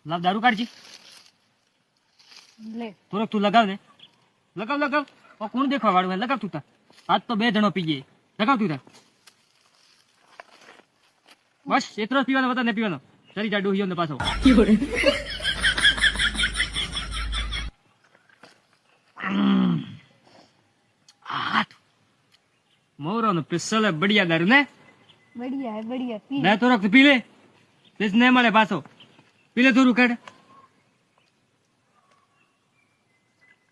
લાવ દારૂ કાઢજી લે થોડોક તું લગાવ ને લગાવ કોણ દેખવા વાળું હે લગાવ તું તાર આજ તો 2 જણો પી ગયે લગાવ તું તાર બસ એટલો જ પીવાનો વધારે નહીં પીવાનો ચલી જા ડોહીઓ ને પાછો मोरो ने पिस्सल है बढ़िया दारू ने बढ़िया पी ले तो रख पी ले पिस ने मले पाछो पी ले थोड़ू काट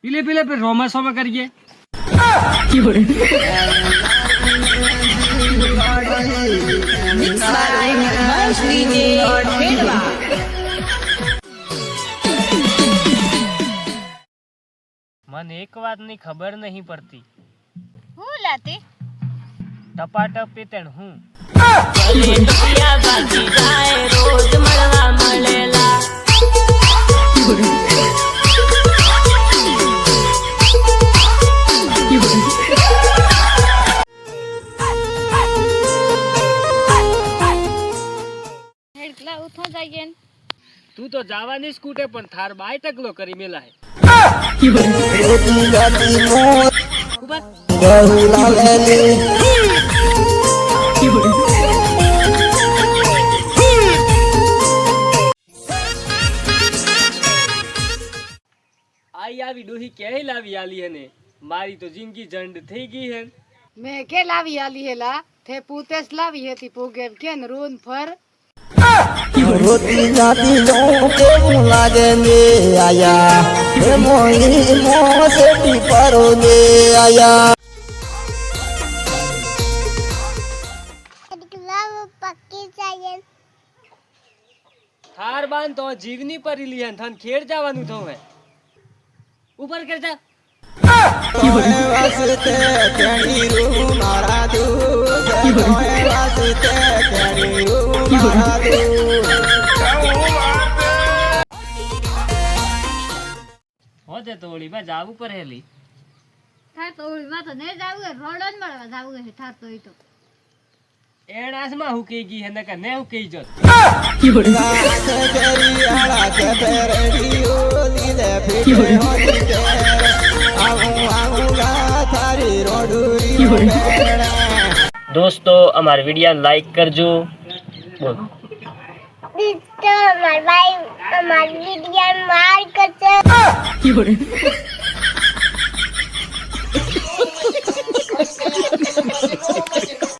पी ले फिर रोमा सोमा करिए मन एक बात नहीं खबर नहीं पड़ती હું લાતી टपाटप पीते हूँ रोज મળવા મળેલા હેડલા ઉઠો જાઈએ तू तो जावानी स्कूटे पण थार बाय टकलो करी मेला है आई आवी डोही के लावी आली है ने मारी तो जिंदगी जंड થઈ ગઈ है મેં કે લાવી આલી હેલા તે પૂતેસ લાવી હતી પોગે કે ને રોન ફર रोटी जाती जाऊं केवूं लागे ने आया हे मोही मोसेटी परो ने आया थार बांध तो जीवनी परी लियन थन खेड़ जावानु थो है ऊपर कर जा तोए वास्ते तेरी रूह मारा दू तोए वास्ते तेरी रूह मारा दू हो जे तो ओली बा जाऊ पर हेली થાર તો ઓલી માં તો ને જાવું હે રોડન મળવા જાવું હે થાર તો ઈ તો एणास में हुकेगी है न का ने हुकेई जो तेरी आला के तेरी ओली ले फिटे होती तेरे आऊंगा थारी रोडूरी दोस्तों हमारे वीडियो लाइक करजो बोल दोस्तों हमारे वीडियो मार करते